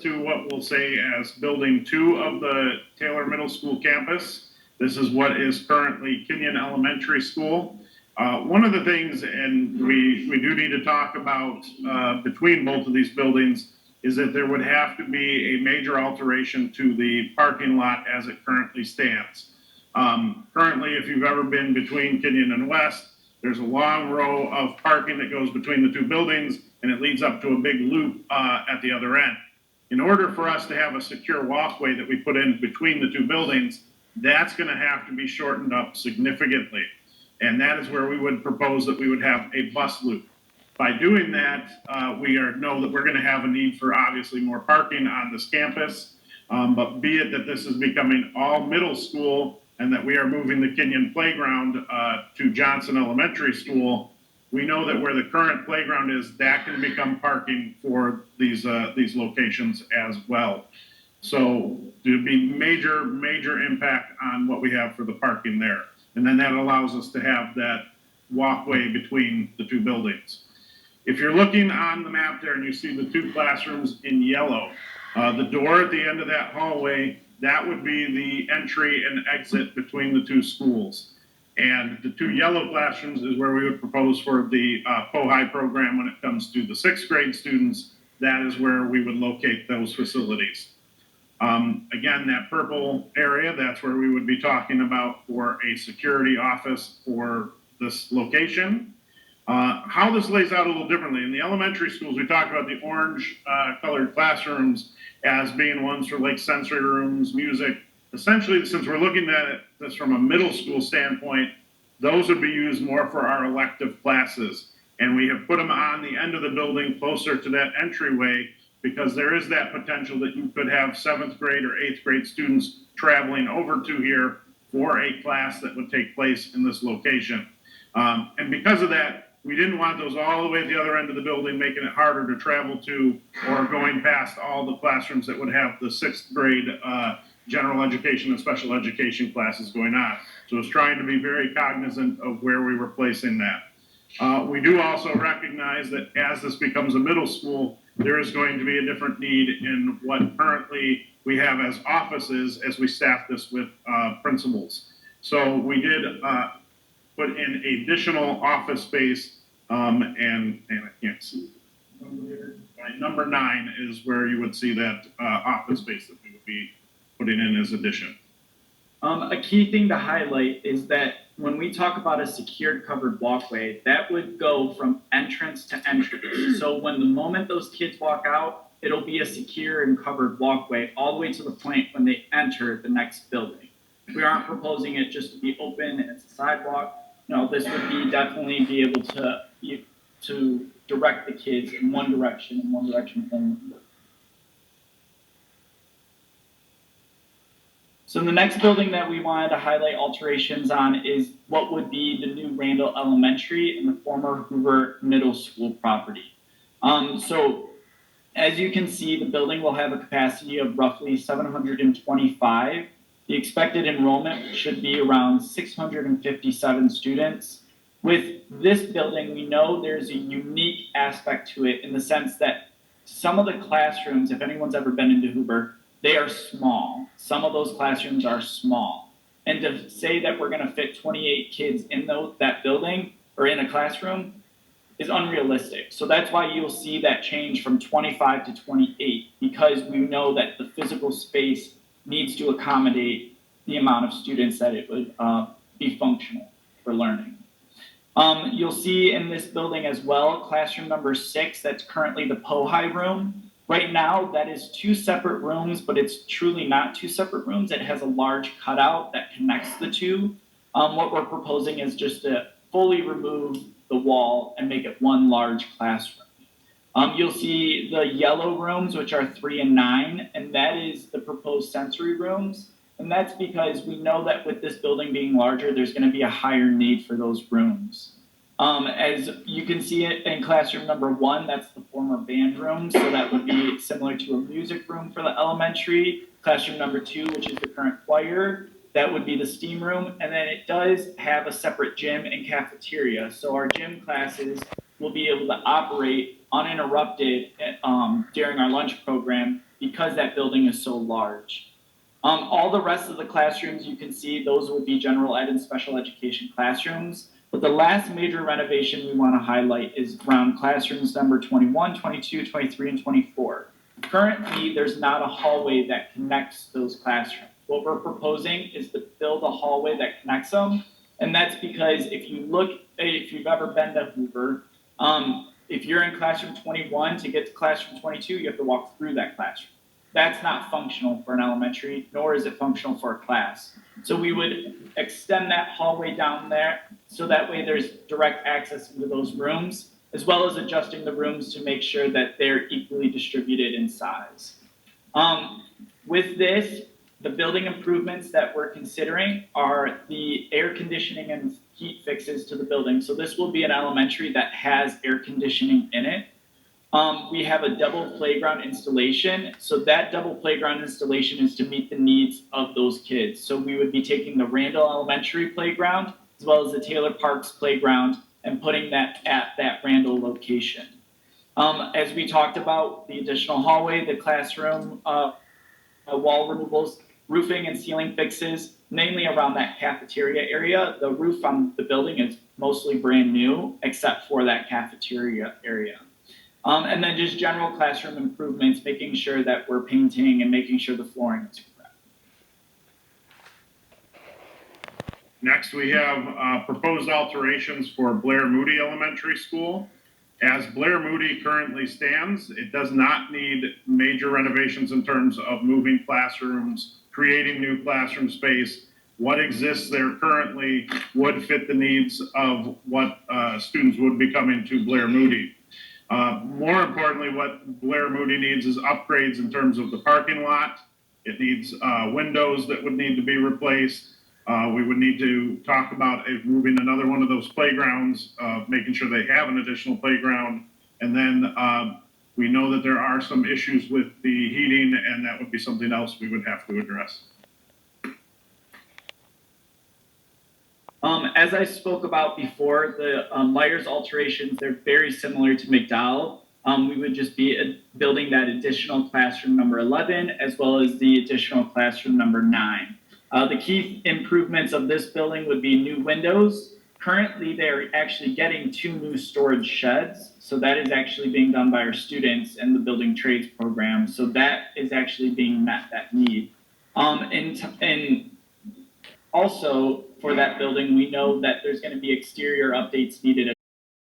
to what we'll say as Building 2 of the Taylor Middle School campus. This is what is currently Kenyon Elementary School. One of the things, and we do need to talk about between both of these buildings, is that there would have to be a major alteration to the parking lot as it currently stands. Currently, if you've ever been between Kenyon and West, there's a long row of parking that goes between the two buildings, and it leads up to a big loop at the other end. In order for us to have a secure walkway that we put in between the two buildings, that's going to have to be shortened up significantly. And that is where we would propose that we would have a bus loop. By doing that, we know that we're going to have a need for obviously more parking on this campus, but be it that this is becoming all middle school and that we are moving the Kenyon playground to Johnson Elementary School, we know that where the current playground is, that can become parking for these locations as well. So there'd be major impact on what we have for the parking there. And then that allows us to have that walkway between the two buildings. If you're looking on the map there and you see the two classrooms in yellow, the door at the end of that hallway, that would be the entry and exit between the two schools. And the two yellow classrooms is where we would propose for the PO-HI program when it comes to the 6th grade students. That is where we would locate those facilities. Again, that purple area, that's where we would be talking about for a security office for this location. How this lays out a little differently. In the elementary schools, we talked about the orange colored classrooms as being ones for like sensory rooms, music. Essentially, since we're looking at this from a middle school standpoint, those would be used more for our elective classes. And we have put them on the end of the building closer to that entryway because there is that potential that you could have 7th grade or 8th grade students traveling over to here for a class that would take place in this location. And because of that, we didn't want those all the way at the other end of the building, making it harder to travel to or going past all the classrooms that would have the 6th grade general education and special education classes going on. So it's trying to be very cognizant of where we were placing that. We do also recognize that as this becomes a middle school, there is going to be a different need in what currently we have as offices as we staff this with principals. So we did put in additional office space, and I can't see. Number 9 is where you would see that office space that we would be putting in as addition. A key thing to highlight is that when we talk about a secured covered walkway, that would go from entrance to entrance. So when the moment those kids walk out, it'll be a secure and covered walkway all the way to the point when they enter the next building. We aren't proposing it just to be open and it's a sidewalk. No, this would be definitely be able to direct the kids in one direction only. So the next building that we wanted to highlight alterations on is what would be the new Randall Elementary and the former Hoover Middle School property. So as you can see, the building will have a capacity of roughly 725. The expected enrollment should be around 657 students. With this building, we know there's a unique aspect to it in the sense that some of the classrooms, if anyone's ever been into Hoover, they are small. Some of those classrooms are small. And to say that we're going to fit 28 kids in that building or in a classroom is unrealistic. So that's why you'll see that change from 25 to 28, because we know that the physical space needs to accommodate the amount of students that it would be functional for learning. You'll see in this building as well, classroom number 6, that's currently the PO-HI room. Right now, that is 2 separate rooms, but it's truly not 2 separate rooms. It has a large cutout that connects the two. What we're proposing is just to fully remove the wall and make it one large classroom. You'll see the yellow rooms, which are 3 and 9, and that is the proposed sensory rooms. And that's because we know that with this building being larger, there's going to be a higher need for those rooms. As you can see it in classroom number 1, that's the former band room. So that would be similar to a music room for the elementary. Classroom number 2, which is the current choir, that would be the STEAM room. And then it does have a separate gym and cafeteria. So our gym classes will be able to operate uninterrupted during our lunch program because that building is so large. All the rest of the classrooms you can see, those will be general ed and special education classrooms. But the last major renovation we want to highlight is around classrooms number 21, 22, 23, and 24. Currently, there's not a hallway that connects those classrooms. What we're proposing is to build a hallway that connects them. And that's because if you've ever been to Hoover, if you're in classroom 21, to get to classroom 22, you have to walk through that classroom. That's not functional for an elementary, nor is it functional for a class. So we would extend that hallway down there so that way there's direct access into those rooms, as well as adjusting the rooms to make sure that they're equally distributed in size. With this, the building improvements that we're considering are the air conditioning and heat fixes to the building. So this will be an elementary that has air conditioning in it. We have a double playground installation. So that double playground installation is to meet the needs of those kids. So we would be taking the Randall Elementary playground as well as the Taylor Parks playground and putting that at that Randall location. As we talked about, the additional hallway, the classroom, wall removals, roofing and ceiling fixes, mainly around that cafeteria area. The roof on the building is mostly brand new, except for that cafeteria area. And then just general classroom improvements, making sure that we're painting and making sure the flooring is correct. Next, we have proposed alterations for Blair Moody Elementary School. As Blair Moody currently stands, it does not need major renovations in terms of moving classrooms, creating new classroom space. What exists there currently would fit the needs of what students would be coming to Blair Moody. More importantly, what Blair Moody needs is upgrades in terms of the parking lot. It needs windows that would need to be replaced. We would need to talk about moving another one of those playgrounds, making sure they have an additional playground. And then we know that there are some issues with the heating, and that would be something else we would have to address. As I spoke about before, the Myers alterations, they're very similar to McDowell. We would just be building that additional classroom number 11, as well as the additional classroom number 9. The key improvements of this building would be new windows. Currently, they're actually getting 2 new storage sheds. So that is actually being done by our students in the building trades program. So that is actually being met, that need. And also for that building, we know that there's going to be exterior updates needed